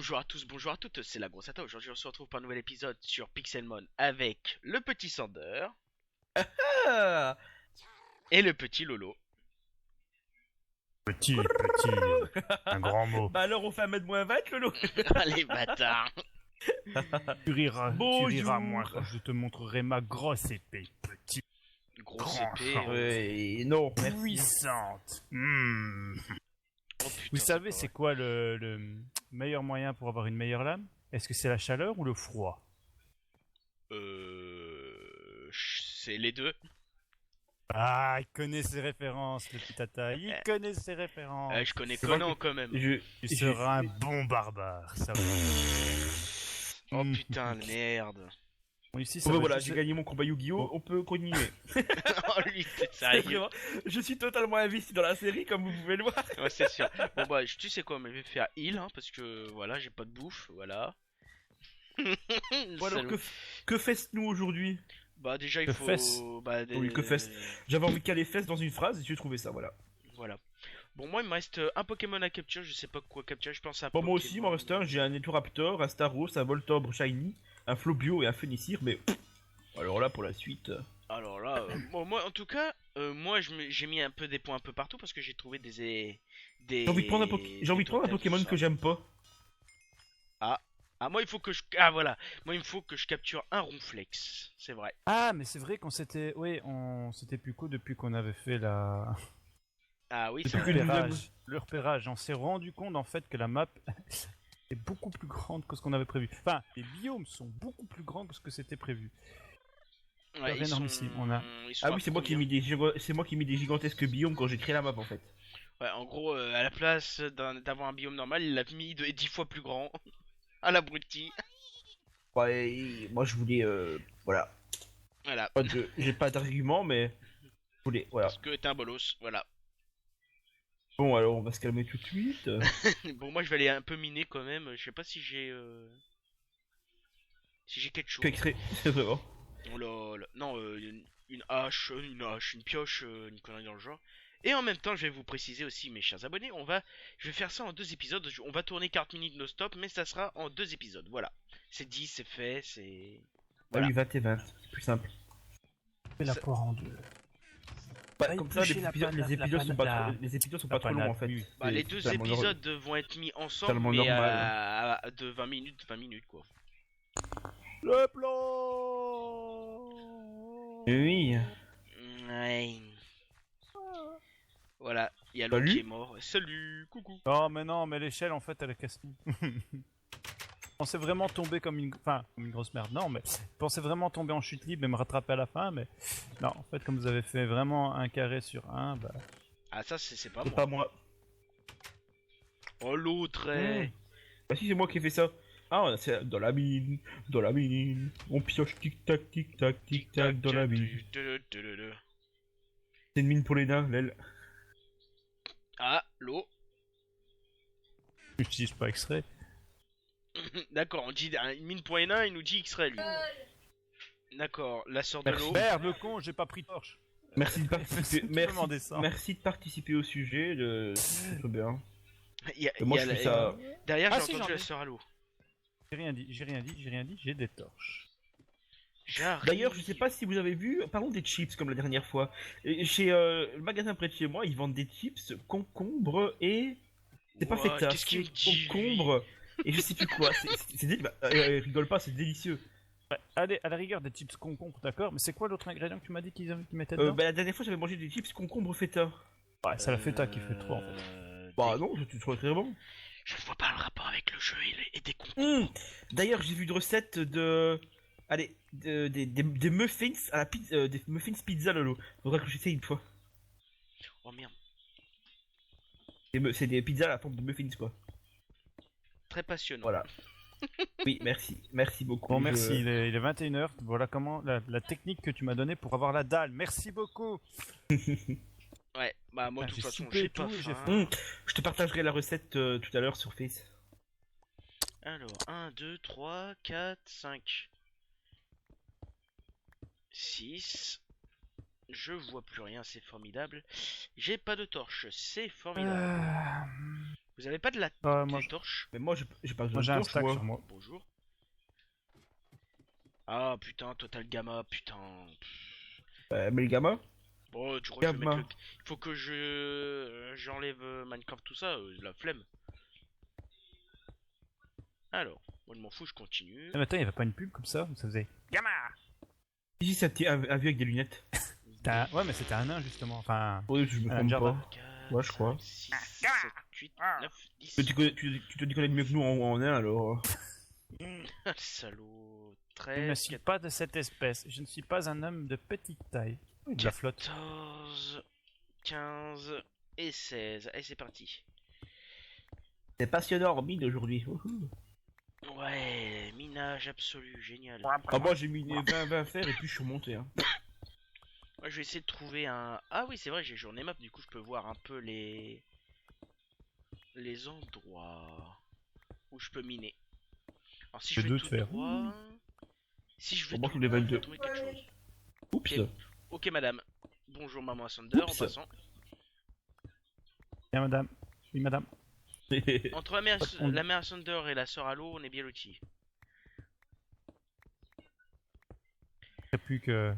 Bonjour à tous, bonjour à toutes, c'est la grosse Ata. Aujourd'hui, on se retrouve pour un nouvel épisode sur Pixelmon avec le petit Sander Ah. et le petit Lolo. Petit, un grand mot. Bah alors on fait 1m-20 Lolo. Allez, bâtard. Tu riras moins Bonjour. quand je te montrerai ma grosse épée, petit, Grosse Grand épée. champ. Ouais, non, merci. puissante. Oh putain, Vous savez, pas c'est vrai. quoi le meilleur moyen pour avoir une meilleure lame? Est-ce que c'est la chaleur ou le froid? C'est les deux. Ah, il connaît ses références, le petit tata. Il connaît ses références. Je connais C'est vrai Conan que- quand même. Tu seras un bon barbare. Ça va. Oh Mm. putain, merde. Bon, ici, ça Bon, va voilà, juste- j'ai gagné mon combat Yu-Gi-Oh! On peut continuer. Oh lui, c'est C'est sérieux. vraiment- Je suis totalement investi dans la série, comme vous pouvez le voir. Ouais, c'est sûr. Bon bah, tu sais quoi, mais je vais faire heal, hein, parce que voilà, j'ai pas de bouffe, voilà. Bon alors, Salaud. que faites-nous aujourd'hui? Bah déjà il Que faut... fesses. Bah, Oui, que fesses. J'avais envie de caler fesses dans une phrase et j'ai trouvé ça, voilà. Voilà. Bon, moi, il me reste un Pokémon à capture. Je sais pas quoi capturer. Je pense à un Bon, moi Pokémon. aussi, il m'en reste un. J'ai un Nidoranaptor, un Staros, un Voltorb Shiny, un Flobio et un Fennecyr, mais... Alors là, pour la suite... Alors là, bon, moi, en tout cas, moi, j'ai mis un peu des points un peu partout parce que j'ai trouvé des... J'ai envie de prendre j'ai envie de prendre un totems, Pokémon tout ça. que j'aime pas. Ah, moi, il faut que je... Ah, voilà. Moi, il me faut que je capture un Ronflex. C'est vrai. Ah, mais c'est vrai qu'on s'était... Oui, on s'était plus qu'au depuis qu'on avait fait la... Ah oui, C'est c'est plus vrai. que nous repérage. Le repérage. On s'est rendu compte en fait que la map est beaucoup plus grande que ce qu'on avait prévu. Enfin, les biomes sont beaucoup plus grands que ce que c'était prévu. Ouais, énormissime. On a- ils sont Ah à oui, c'est moi qui ai combien mis c'est moi qui ai mis des gigantesques biomes quand j'ai créé la map en fait. Ouais, en gros, à la place d'avoir un biome normal, il l'a mis 10 fois plus grand. À l'abruti. Ouais, et moi je voulais voilà. Voilà. J'ai pas d'argument mais je voulais voilà. Parce que t'es un bolos. Voilà. Bon alors on va se calmer tout de suite. Bon, moi, je vais aller un peu miner quand même. Je sais pas si j'ai... Si j'ai quelque chose. Extrait, c'est vraiment. Oh là là. Non, une hache, une pioche, une connerie dans le genre. Et en même temps, je vais vous préciser aussi, mes chers abonnés, je vais faire ça en 2 épisodes. On va tourner 40 minutes no stop, mais ça sera en 2 épisodes. Voilà. C'est dit, c'est fait, c'est... Ah Voilà. oui 20 et 20, c'est plus simple. Fais la Ça- poire en deux. Bah, Ah, comme ça éplucher la panne, les épisodes la sont pas panade. trop, les épisodes sont La pas trop longs en panade, fait. oui. Bah, C'est- les c'est 2 totalement normal. épisodes vont être mis ensemble, Totalement mais normal. de 20 minutes, 20 minutes, quoi. Le plan. Oui. Ouais. Voilà, il y a l'autre Salut. qui est mort. Salut, coucou. Oh, mais non, mais l'échelle en fait elle est cassée. On s'est vraiment tombé comme une... Enfin, comme une grosse merde. Non, mais je pensais vraiment tomber en chute libre et me rattraper à la fin, mais... Non, en fait, comme vous avez fait vraiment un carré sur un, bah... Ah, ça, c'est pas C'est moi. pas moi. Oh, l'autre, eh. Bah si c'est moi qui ai fait ça. Ah c'est dans la mine, on pioche tic tac tic tac dans la mine. C'est une mine pour les nains, l'aile. Ah, l'eau. J'utilise pas extrait. D'accord, on dit une mine pour les nains, il nous dit X-ray, lui. D'accord, la sœur de Merci. l'eau. Merde, le con, j'ai pas pris de torche. Merci de participer. Vraiment descend. Merci de participer au sujet. C'est très bien. Il y a- Et moi il y je a fais la- ça. Derrière, Ah, j'ai si, entendu j'en la ai. sœur à l'eau. J'ai rien dit, j'ai des torches. J'arrive. D'ailleurs, je sais pas si vous avez vu, parlons des chips comme la dernière fois. Et chez le magasin près de chez moi, ils vendent des chips, concombres et. C'est pas Ouah, feta, qu'est-ce qu'il me c'est dit, lui concombre et je sais plus quoi. Rigole pas, c'est délicieux. Ouais, allez, à la rigueur, des chips concombre, d'accord, mais c'est quoi l'autre ingrédient que tu m'as dit qu'ils mettaient dedans? Bah, la dernière fois, j'avais mangé des chips concombre feta. Ouais, c'est la feta qui fait trop, en fait. Bah non, je trouve très bon. Je ne vois pas le rapport avec le jeu et des cons. D'ailleurs, j'ai vu une recette de. Allez, des muffins à la pizza, des muffins pizza Lolo. Faudra que j'essaye une fois. Oh merde, C'est des pizzas à la forme de muffins quoi. très passionnant. Voilà. Oui, merci beaucoup. Bon, merci, il est 21h, voilà comment la technique que tu m'as donnée pour avoir la dalle. Merci beaucoup. Ouais, bah moi, Ah, de toute j'ai façon, soupé j'ai et pas tout, j'ai faim. Je te partagerai la recette tout à l'heure sur Face. Alors, 1, 2, 3, 4, 5, 6. Je vois plus rien, c'est formidable. J'ai pas de torche, c'est formidable. Vous avez pas de la Moi, des torches? Mais moi, j'ai pas moi besoin j'ai de un torche, stack moi. sur moi. Bonjour. Ah putain, Total Gamma, putain. Mais le gamin, Bon, tu crois que je vais mettre le... Gamma. Il faut que j'enlève Minecraft tout ça, la flemme. Alors, moi je m'en fous, je continue. Ah, mais attends, il y avait pas une pub comme ça où ça faisait Gamma. Ici, c'est un vieux avec des lunettes. Ouais, mais c'était un nain justement. Enfin, Oui, je me Un trompe Java. pas. Ouais, je crois. 6, 7, 8, 9, 10. Mais tu te dis connais mieux que nous en un, alors. Salaud. je ne 13, suis pas de cette espèce. Je ne suis pas un homme de petite taille. Oui, de la flotte. 14, 15 et 16. Allez, c'est parti. C'est passionnant, mine aujourd'hui. Ouais, minage absolu, génial. Ah, moi, j'ai mis 20 fer et puis je suis remonté. Hein. Moi, je vais essayer de trouver un... Ah oui, c'est vrai, j'ai journée map, du coup, je peux voir un peu les endroits où je peux miner. Alors, si je J'ai vais deux tout de fer. droit... Si je vais Pour moi, tout je voulais droit, je vais 22. trouver quelque chose. Oups. Ok. Ok, madame. Bonjour, maman Sander, en Oups. passant. Bien, madame. Oui, madame. Entre la mère Sander et la sœur Halo, on est bien lotis. Il n'y a plus que.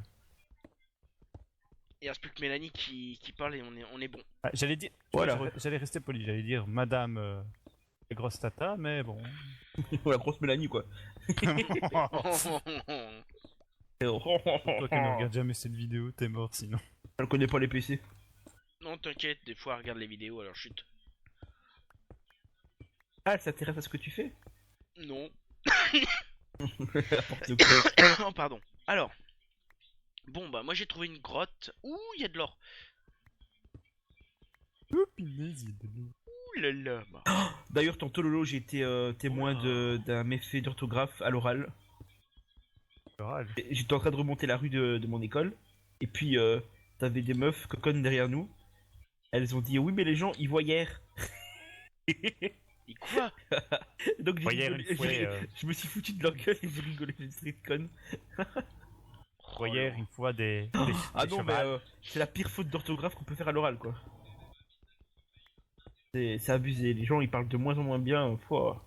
Il reste plus que Mélanie qui parle et on est bon. Ah, j'allais dire. Voilà. J'allais rester poli. J'allais dire madame grosse tata, mais bon. La grosse Mélanie, quoi. Oh, Toi qui ne regarde jamais cette vidéo, t'es mort sinon. Elle connaît pas les PC. non, t'inquiète, des fois, elle regarde les vidéos, alors chute. Ah, elle s'intéresse à ce que tu fais. Non. N'importe quoi. Oh, pardon. Alors. Bon, bah, moi j'ai trouvé une grotte. Ouh, il y a de l'or. Oh, punaise, il y a de l'eau. Ouh là là. Bah. D'ailleurs, tantôt Lolo, j'ai été témoin Oula. d'un méfait d'orthographe à l'oral. Oral. J'étais en train de remonter la rue de mon école. Et puis, t'avais des meufs coconnes derrière nous. Elles ont dit oui, mais les gens, ils voient hier. Et quoi? Donc j'ai Voyez, rigolé- une fois, je me suis foutu de leur gueule et j'ai rigolé des street connes. Hier, une fois des Ah des non, mais chevals. c'est la pire faute d'orthographe qu'on peut faire à l'oral, quoi. C'est abusé, les gens ils parlent de moins en moins bien. Pouah.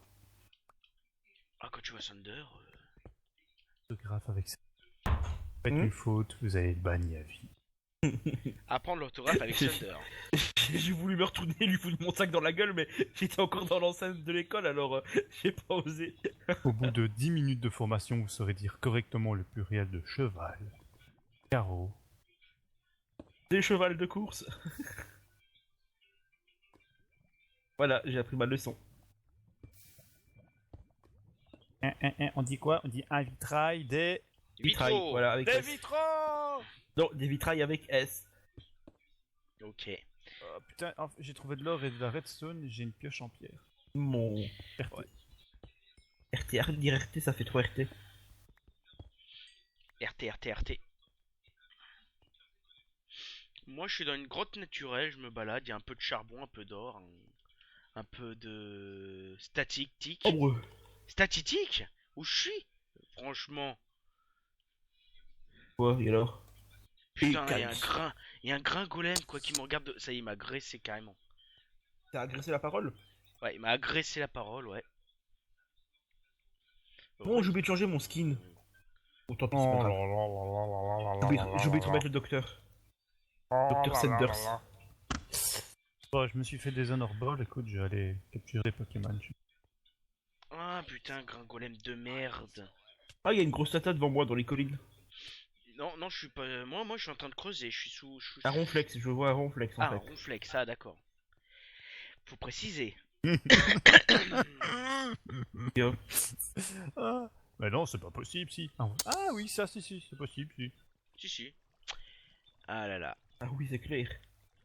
Ah, quand tu vois Sander. Orthographe avec ça. Faites Hmm une faute, vous allez être banni à vie. Apprendre l'orthographe avec Sander. J'ai voulu me retourner et lui foutre mon sac dans la gueule, mais j'étais encore dans l'enceinte de l'école, alors j'ai pas osé. Au bout de 10 minutes de formation, vous saurez dire correctement le pluriel de cheval, carreau. Des chevals de course. Voilà, j'ai appris ma leçon. On dit quoi? On dit un vitrail des... Vitrail, Vitraux. voilà, avec Des S. vitraux. Non, des vitrailles avec S. Ok. Oh, putain, j'ai trouvé de l'or et de la redstone, j'ai une pioche en pierre. Mon... RT. Ouais. RT, arrête de dire RT, ça fait trop RT. RT. Moi, je suis dans une grotte naturelle, je me balade, il y a un peu de charbon, un peu d'or, un peu de statique. Oh, Statique? Où je suis? Franchement. quoi, et alors? Putain, Et il y a un grain golem quoi qui me regarde. Ça y est, il m'a agressé carrément. T'as agressé la parole? Ouais, il m'a agressé la parole, ouais. Bon, j'ai oublié de changer mon skin. Oh, tant pis, c'est pas grave. J'ai oublié de remettre le docteur. Docteur Sanders. Bon, je me suis fait des honor balls, écoute, je vais aller capturer des Pokémon. Ah putain, grain golem de merde. Ah, il y a une grosse tata devant moi dans les collines. Non, je suis pas. Moi, je suis en train de creuser. Je suis sous. Un ronflex, je vois un ronflex en Ah, fait. ronflex, ah d'accord. Faut préciser. Bien. Ah, mais non, c'est pas possible, si. Ah oui, ça, si, c'est possible, si. Si. Ah là là. Ah oui, c'est clair.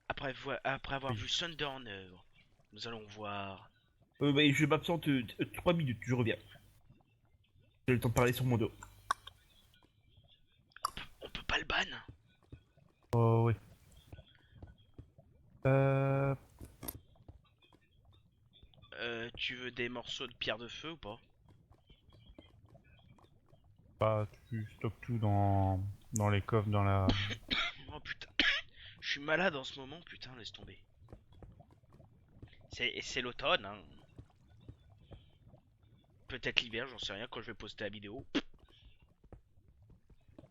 Après avoir vu Thunder en œuvre, nous allons voir. Bah, je m'absente 3 minutes, je reviens. J'ai le temps de parler sur mon dos. On peut pas le ban. Oh, oui. Tu veux des morceaux de pierre de feu ou pas? Bah, tu stockes tout dans les coffres, dans la... Oh putain. Je suis malade en ce moment, putain, laisse tomber. C'est l'automne, hein. Peut-être l'hiver, j'en sais rien quand je vais poster la vidéo.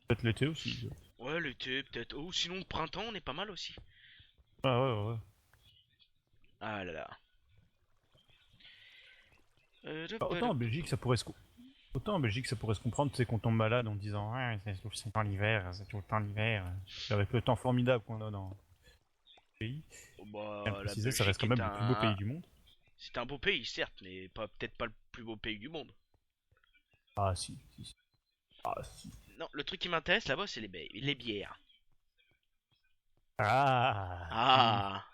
Peut-être l'été aussi. Ouais, l'été, peut-être. Oh, sinon le printemps, on est pas mal aussi. Ah ouais. Ah là là. Autant en Belgique, ça pourrait se... Autant en Belgique, ça pourrait se comprendre, tu sais, qu'on tombe malade en disant ouais, c'est tout le temps l'hiver, c'est tout le temps l'hiver. Avec le temps formidable qu'on a dans le pays. Oh, bah, Bien la préciser, ça reste Belgique quand même le plus beau pays du monde. C'est un beau pays, certes, mais peut-être pas le plus beau pays du monde. Ah si. Ah si. Non, le truc qui m'intéresse là-bas, c'est les bières. Ah. Ah,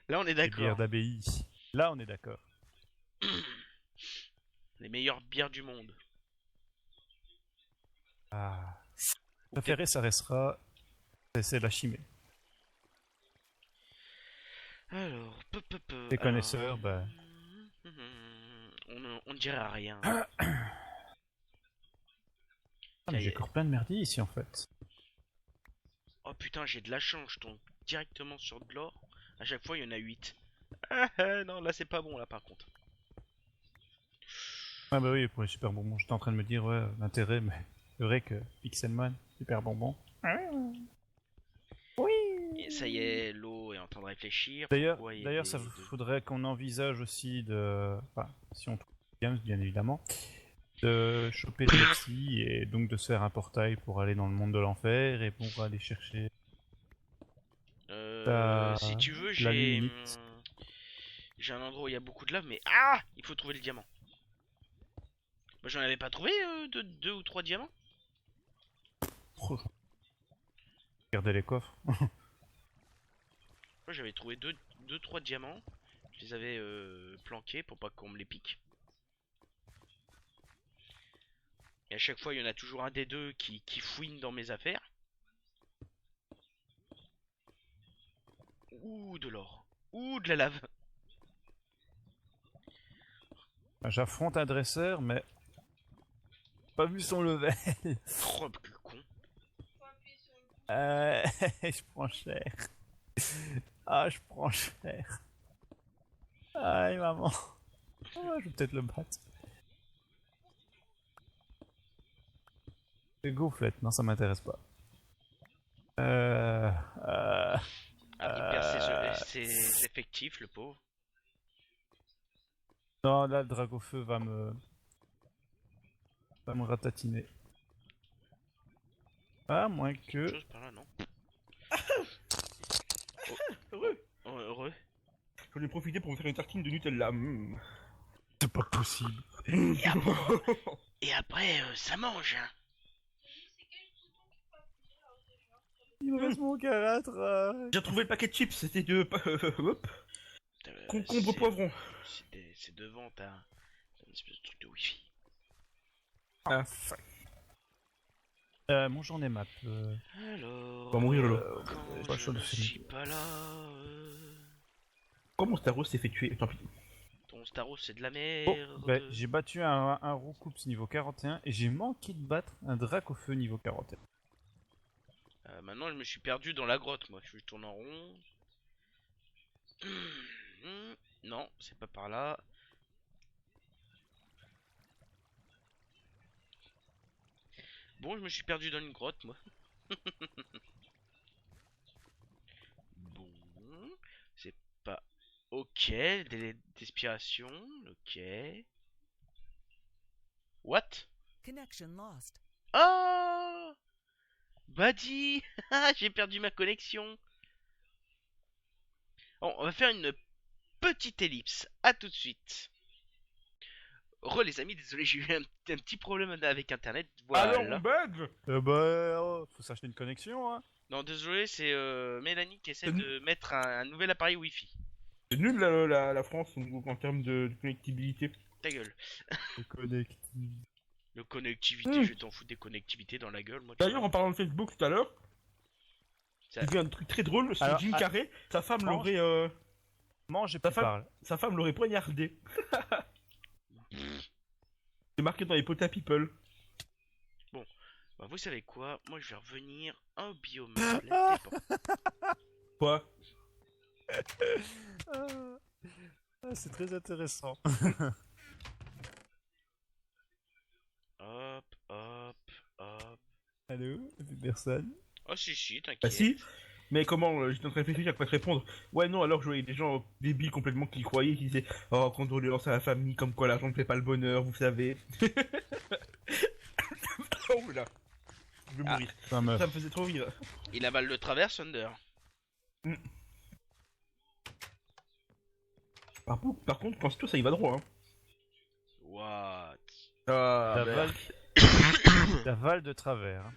là on est Les bières d'accord. d'abbaye. Là, on est d'accord. Les meilleures bières du monde. Ah. Ou Préféré, ça restera. C'est la chimée. Alors, Les connaisseurs, bah. On ne dira rien. Ah, mais j'ai encore plein de merdier ici en fait. Oh putain, j'ai de la chance, je tombe directement sur de l'or. À chaque fois, il y en a 8. Non, là c'est pas bon là par contre. Ah bah oui, pour les super bonbons, j'étais en train de me dire, ouais, l'intérêt, mais c'est vrai que Pixelman, super bonbon. Et ça y est, l'eau est en train de réfléchir. D'ailleurs, Pourquoi il y a d'ailleurs, des- ça faudrait qu'on envisage aussi de, enfin, si on trouve Games, bien évidemment, de choper de Pepsi et donc de se faire un portail pour aller dans le monde de l'enfer et pour aller chercher Si tu veux, la limite. j'ai un endroit où il y a beaucoup de lave, mais ah, il faut trouver le diamant. Moi, j'en avais pas trouvé de 2 ou 3 diamants. Regardez les coffres. Moi, j'avais trouvé 2, 3 diamants. Je les avais planqués pour pas qu'on me les pique. Et à chaque fois, il y en a toujours un des deux qui fouine dans mes affaires. Ouh, de l'or. Ouh, de la lave. J'affronte un dresseur, mais pas vu son level. Oh, plus con. Je prends cher. Ah, je prends cher. Aïe, maman. Ah, je vais peut-être le battre. Les gauflettes, non, ça m'intéresse pas. Ah, il perd ses effectifs, le pauvre. Non, là, le dragon-feu va me ratatiner. Ah, moins Quelque que... chose par là, non? Heureux. Oh, heureux. J'en ai profité pour me faire une tartine de Nutella. C'est pas possible. Et après, ça mange, hein. Il me reste mon carâtre. J'ai retrouvé le paquet de chips, c'était de... hop. Concombre C'est- poivron. C'est devant ta... une espèce de truc de wifi. Ah, Mon journée map. Alors... On va mourir, Lolo. Quand pas je chaud de ne finir. suis pas là... Comment Staros s'est fait tuer? Tant pis. Ton Staros, c'est de la Oh, merde. bah, j'ai battu un Roucoups niveau 41 et j'ai manqué de battre un Dracofeu niveau 41. Maintenant, je me suis perdu dans la grotte, moi. Je tourne en rond. Non, c'est pas par là. Bon, je me suis perdu dans une grotte, moi. Bon, c'est pas ok. Délai d'expiration, ok. What? Connection lost. Oh, Buddy, j'ai perdu ma connexion. Bon, on va faire une petite ellipse. À tout de suite. Les amis, désolé, j'ai eu un petit problème avec internet. Alors, Voilà. on bug. Faut s'acheter une connexion, hein. Non, désolé, c'est Mélanie qui essaie C'est de mettre un nouvel appareil Wi-Fi. C'est nul la France en termes de connectivité. Ta gueule. Connective. Le connectivité, je vais t'en foutre des connectivités dans la gueule, moi. tu D'ailleurs, vois. en parlant de Facebook tout à l'heure, Ça- j'ai vu un truc très drôle sur Alors, Jim ah, Carrey. Sa femme mange. l'aurait, Mange et Ta puis femme- parle. sa femme l'aurait poignardé. C'est marqué dans les Pota People. Bah, vous savez quoi? Moi, je vais revenir au biome. Là, Quoi? Ah, c'est très intéressant. Hop, hop, hop. Allô? Plus personne? Oh si, Bah t'inquiète. si. Mais comment j'étais en train de réfléchir à quoi te répondre. Ouais, non, alors je voyais des gens débiles complètement qui y croyaient, qui disaient oh, condoléances à la famille, comme quoi l'argent ne fait pas le bonheur, vous savez. Oh là. Je vais Ah. mourir. Enfin, meuf. Ça me faisait trop rire. Il avale de travers, Thunder. Par contre, pense-toi, ça y va droit. Hein. What? Ah, T'avales t'avales de travers. hein.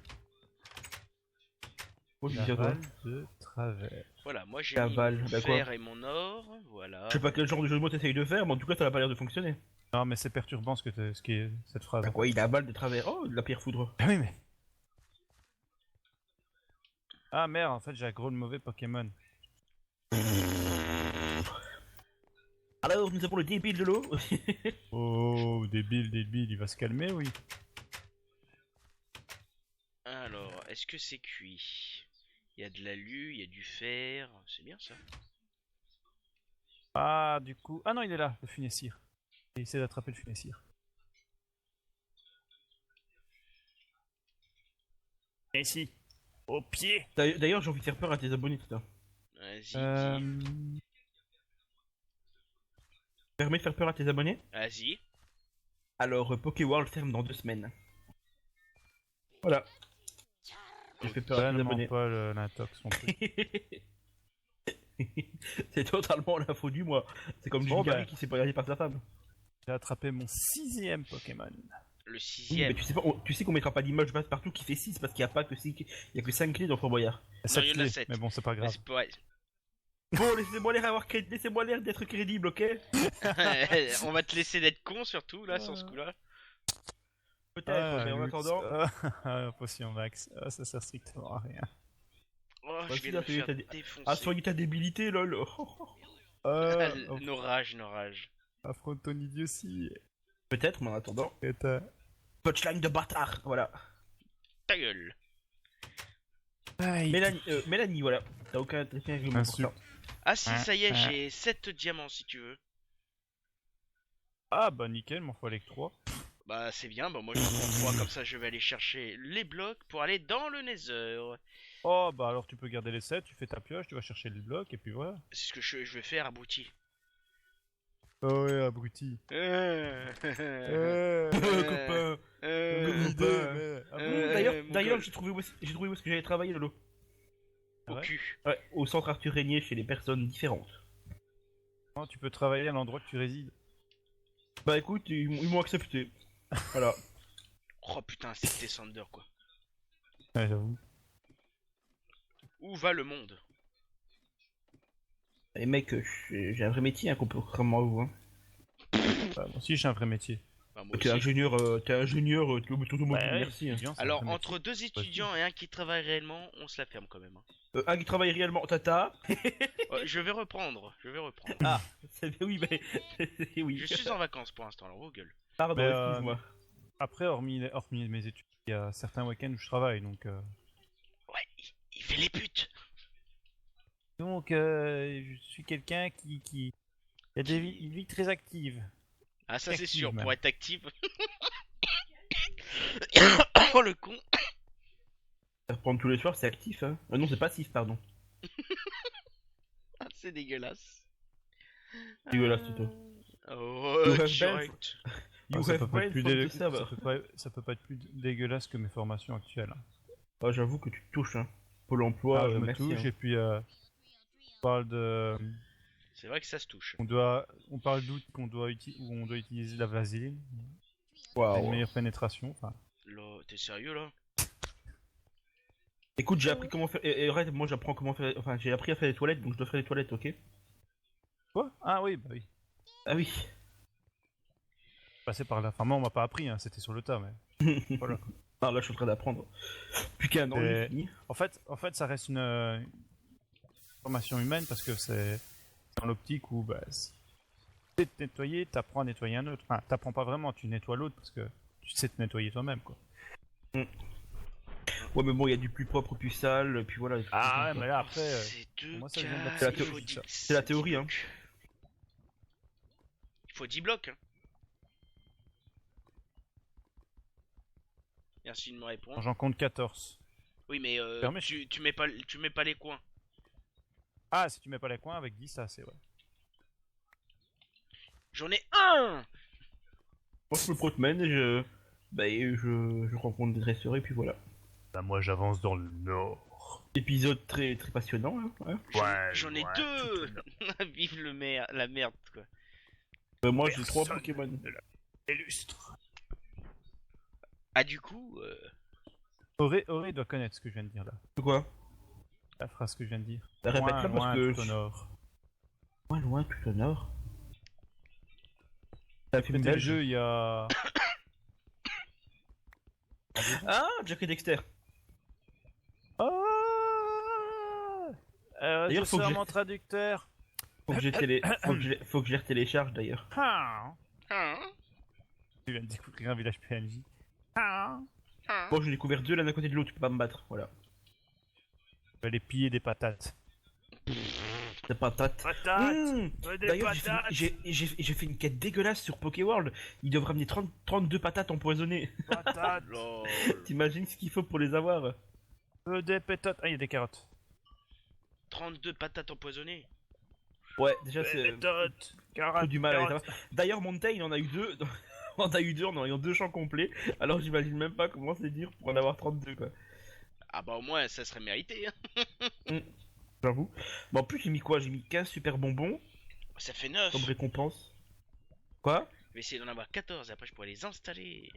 Moi, je dis à toi. T'avales de travers. Voilà, moi j'ai La mis balle, mon bah quoi. fer et mon or, voilà. Je sais pas quel genre de jeu de mots t'essayes de faire, mais en tout cas, ça a pas l'air de fonctionner. Non, mais c'est perturbant ce qui est cette phrase. Bah quoi, il a balle de travers. Oh, de la pierre foudre. Ah oui, mais. Ah merde, en fait, j'ai aggro le mauvais Pokémon. Alors, nous avons le débile de l'eau. Oh, débile, il va se calmer, oui. Alors, est-ce que c'est cuit? Il y a de l'alu, il y a du fer, c'est bien ça. Ah, du coup. Ah non, il est là, le funessire. Il essaie d'attraper le funessire. Et ici, au pied. D'ailleurs, j'ai envie de faire peur à tes abonnés, putain. Vas-y, dis. Permet de faire peur à tes abonnés. Vas-y. Alors, Pokéworld ferme dans 2 semaines. Voilà. J'ai fait peur à tes Vraiment abonnés. pas l'intox non plus. C'est totalement la faute du mois. C'est comme Bon, Jim Carrey bah. qui s'est pas regardé par sa femme. J'ai attrapé mon 6ème Pokémon. Le Oui, sixième. mais tu sais qu'on mettra pas d'image passe partout qui fait 6 parce qu'il y a pas que 6, il y a que 5 clés dans Fort Boyard. Non, il y en a 7. Mais bon, c'est pas Mais grave. c'est pas... Bon, laissez-moi l'air d'être crédible, ok? On va te laisser d'être con surtout là sur ce coup-là. Peut-être, mais en attendant. Potion Max. Ah, ça sert strictement à rien. Oh, Bah, je si, vais là, me faire t'as défoncer. soigner ta débilité, lol. Nos rages. Affronte ton idiotie. Peut-être, mais en attendant. Et t'as- Punchline de bâtard, voilà. Ta gueule. Mélanie, voilà. T'as aucun argument pour ça. Ah si, ça y est, j'ai 7 diamants si tu veux. Ah bah nickel, m'en faut aller que 3. Bah c'est bien, bah moi je prends 3 comme ça je vais aller chercher les blocs pour aller dans le Nether. Oh bah alors tu peux garder les 7, tu fais ta pioche, tu vas chercher le bloc et puis voilà. C'est ce que je vais faire abouti. Oh ouais, abruti. Copain. D'ailleurs, j'ai trouvé où est-ce que j'allais travailler, Lolo. Au Ouais. cul. Ouais, au centre Arthur Régnier chez les personnes différentes. Non, tu peux travailler à l'endroit que tu résides. Bah écoute, ils m'ont accepté. Voilà. Oh putain, c'était Sander quoi. Ouais, j'avoue. Où va le monde? Et mec, j'ai un vrai métier, hein, contrairement à vous. Hein. Bah, moi aussi j'ai un vrai métier. Bah, moi T'es aussi. ingénieur, automobile, Ouais, merci. Hein. étudiant, c'est un Alors vrai entre métier. deux étudiants et un qui travaille réellement, on se la ferme quand même. Un qui travaille réellement, Tata. Je vais reprendre. Ah, oui, mais oui. Je suis en vacances pour l'instant, alors vos gueules. Pardon, Mais, excuse-moi. Après, hormis mes études, il y a certains week-ends où je travaille, donc... Ouais, il fait les putes. Donc, je suis quelqu'un qui a une vie très active. Ah ça c'est Active, sûr, même. pour être active. Oh le con. Reprendre tous les soirs, c'est actif, hein. Non, c'est passif, pardon. Ah, c'est dégueulasse. Dégueulasse, plutôt. Oh, You have direct. You ça, have peut pas brain être plus from the dé- server. ça peut pas être plus dégueulasse que mes formations actuelles. Ah, j'avoue que tu te touches, hein. Pôle emploi, Je me merci. touche Hein. et puis on parle de... C'est vrai que ça se touche. On parle d'août où on doit utiliser de la vaseline, une Waouh. meilleure pénétration, enfin... Là, t'es sérieux là? Écoute, j'ai appris comment faire. Et arrête, moi j'apprends comment faire. Enfin, j'ai appris à faire les toilettes, donc je dois faire les toilettes, ok? Quoi? Ah oui, bah oui. Ah oui. Passer par là. Enfin, moi on m'a pas appris, hein, c'était sur le tas, mais... Voilà. Ah, là, je suis en train d'apprendre. Plus qu'un an, Et- il est fini. En fait, ça reste une formation humaine parce que c'est dans l'optique où bah, si tu sais te nettoyer, t'apprends à nettoyer un autre. Enfin, t'apprends pas vraiment, tu nettoies l'autre parce que tu sais te nettoyer toi-même, quoi. Ouais, mais bon, il y a du plus propre, plus sale, puis voilà. Ah ouais, mais là après, C'est deux moi, ça vient de la cas, C'est la il théorie. faut dire que C'est la théorie, hein. Il faut 10 blocs. Hein. Merci de me répondre. J'en compte 14. Oui, mais Permets. tu mets pas les coins. Ah, si tu mets pas les coins avec 10, ça c'est vrai. J'en ai un. Moi, je me promène et je rencontre des dresseurs et puis voilà. Bah, moi j'avance dans le nord. Épisode très très passionnant, hein. J'en ai deux. Vive la merde, quoi. Moi, j'ai 3 Pokémon. Illustre. Ah, du coup, Auré doit connaître ce que je viens de dire là. C'est quoi? La phrase que je viens de dire. Répète-la Loin, parce que tout au nord. Loin, tout au nord. C'est un film C'était le belge. jeu il y a... Ah, Jack et Dexter. Oh D'ailleurs, je faut que sors je- mon traducteur. Faut que faut que je les retélécharge d'ailleurs. Ah. hein, Tu viens de découvrir un village PNJ. Ah. hein. Bon, j'ai découvert 2 l'un à côté de l'autre, tu peux pas me battre, voilà. Je vais aller piller des patates. C'est patate. Patates Des D'ailleurs, patates j'ai fait une quête dégueulasse sur Pokéworld. Il devrait amener 32 patates empoisonnées. Patates Lol. T'imagines ce qu'il faut pour les avoir? Des pétotes. Ah, il y a des carottes. 32 patates empoisonnées. Ouais, déjà c'est Pétotes trop Carottes du mal à les carottes. avoir. D'ailleurs, Montaigne, il en a eu 2. On en a eu 2 en ayant 2 champs complets. Alors j'imagine même pas comment c'est dur pour en avoir 32 quoi. Ah bah au moins ça serait mérité. Hein. J'avoue. Bon, en plus, j'ai mis quoi? J'ai mis 15 super bonbons Ça fait 9. comme récompense. Quoi? Je vais essayer d'en avoir 14 et après je pourrais les installer.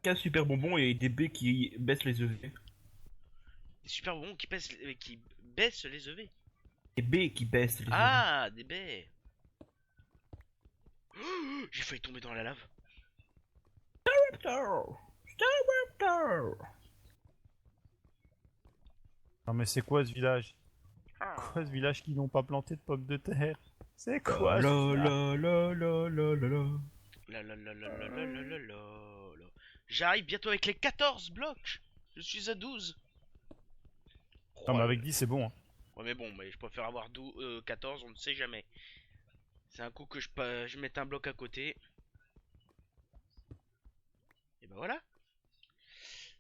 15 super bonbons et des baies qui baissent les EV. Des super bons qui baissent les EV. Des baies qui baissent les EV. Ah, des baies. Oh, j'ai failli tomber dans la lave. Staraptor! Staraptor! Non mais c'est quoi ce village? Quoi ce village qui n'ont pas planté de pommes de terre? C'est quoi La ce village la la la la la la. La. J'arrive bientôt avec les 14 blocs. Je suis à 12. Non mais avec 10 c'est bon. Hein. Ouais mais bon, mais je préfère avoir 14, on ne sait jamais. C'est un coup que je mette un bloc à côté. Et ben voilà.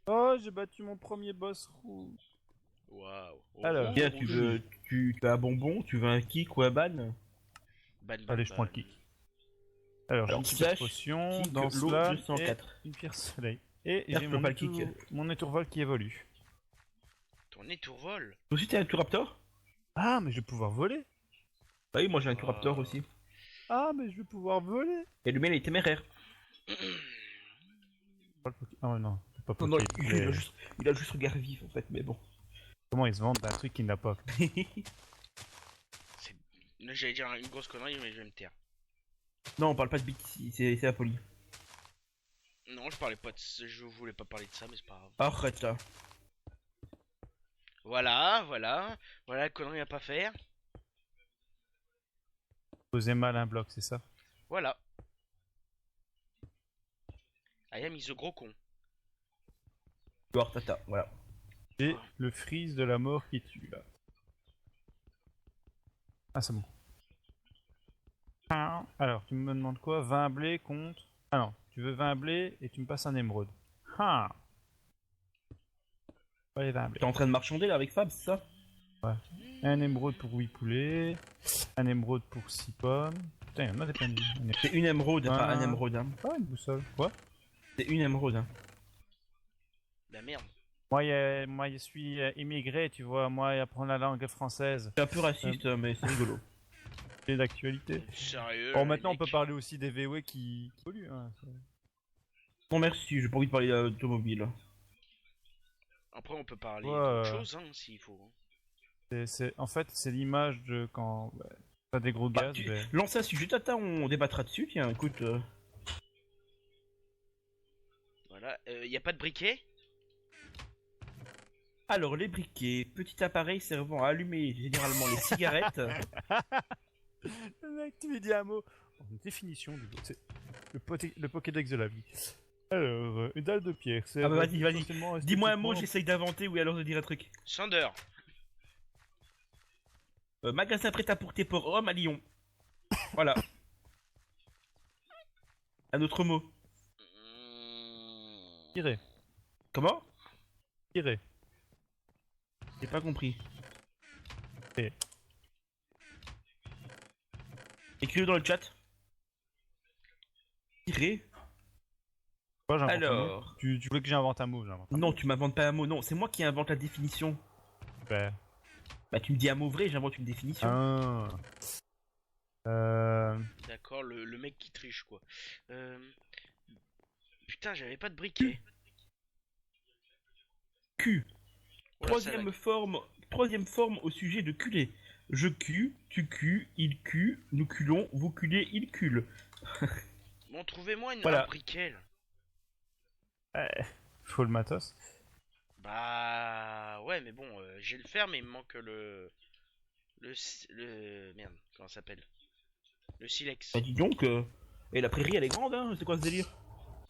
Oh j'ai battu mon premier boss rouge. Waouh. Alors, Bien, tu as un bonbon, tu veux un kick ou un ban? Allez je prends le kick. Alors j'ai Alors, une petite slash, potion, kick, dans l'eau cela 204. et une pierre soleil. Et Merde, j'ai je peux pas le kick. mon étourvol qui évolue. Ton étourvol. Toi aussi t'as un Turaptor? Ah mais je vais pouvoir voler. Ah oui, moi j'ai un Turaptor aussi. Ah mais je vais pouvoir voler. Et le mien il est téméraire. Oh non, c'est pas Non, non, possible. il a juste regard vif en fait, mais bon. Comment ils se vendent d'un truc qu'il n'a pas? Là j'allais dire une grosse connerie mais je vais me taire. Non, on parle pas de bits ici, c'est impoli. Non, je parlais pas de je voulais pas parler de ça mais c'est pas grave. Arrête là. Voilà la connerie à pas faire. Poser mal un bloc, c'est ça? Voilà. I am is a gros con. Voir tata, voilà. Et le freeze de la mort qui tue là. Ah c'est bon. Alors tu me demandes quoi? 20 blés contre... Ah non, tu veux 20 blés et tu me passes un émeraude. Ah. Pas les 20 blés. T'es en train de marchander là avec Fab, c'est ça? Un émeraude pour 8 poulets. Un émeraude pour 6 pommes. Putain, il y en a des plein de vie. C'est une émeraude, pas Ah. un émeraude. Hein. Pas une boussole. Quoi? C'est une émeraude. Hein. La merde. Moi, je suis immigré, tu vois. Moi, apprendre la langue française. C'est un peu raciste, mais c'est rigolo. C'est d'actualité. Sérieux. Bon, les maintenant, on mecs. peut parler aussi des VW qui polluent. Hein. Non merci, j'ai pas envie de parler d'automobile. Après on peut parler Ouais, d'autre chose hein s'il faut. En fait, c'est l'image de quand t'as des gros Bah, gaz. Ben... Lance un sujet tata, on débattra dessus, tiens, écoute. Voilà. Y a pas de briquet? Alors, les briquets, petit appareil servant à allumer généralement les cigarettes. Le mec, tu lui dis un mot. Une définition du mot. C'est le Pokédex de la vie. Alors, une dalle de pierre. Ah bah vas-y, essentiellement Dis-moi un mot, esthétiquement- j'essaye d'inventer ou alors de dire un truc. Sander. Magasin prêt-à-porter pour homme à Lyon. Voilà. Un autre mot. Tirer. Comment? Tirer. J'ai pas compris. Et. Écris-le dans le chat. Tirer. Quoi, j'invente un mot Alors. tu voulais que j'invente un mot, j'invente un Non, tu m'inventes pas un mot. Non, c'est moi qui invente la définition. mot. Ben, Bah, tu me dis un mot vrai, j'invente une définition. ah. D'accord, le mec qui triche quoi. Putain, j'avais pas de briquet. Q. Oh là, Troisième forme au sujet de culer. Je cule, tu cules, il cule, nous culons, vous culez, il cule. Bon, trouvez-moi Voilà. un briquet là. Faut le matos. Bah ouais, mais bon, j'ai le fer, mais il me manque merde, comment ça s'appelle? Le silex. Bah, dis donc, et la prairie elle est grande, hein, c'est quoi ce délire?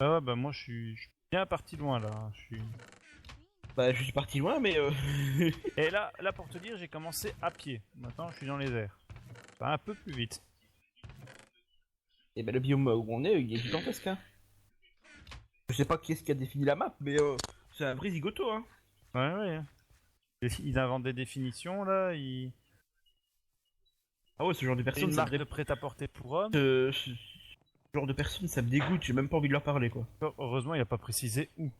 Ah ouais, bah moi je suis bien parti loin là. Je suis... Bah, je suis parti loin, mais Et là pour te dire, j'ai commencé à pied. Maintenant je suis dans les airs. Ça va un peu plus vite. Et bah, le biome où on est, il est gigantesque, hein. Je sais pas qui est-ce qui a défini la map, mais c'est un vrai zigoto, hein. Ouais. Ils inventent des définitions là, Ah ouais, ce genre de C'est personne, une ça marque me de prêt-à-porter pour hommes. ce genre de personne, ça me dégoûte, j'ai même pas envie de leur parler, quoi. Heureusement, il a pas précisé où.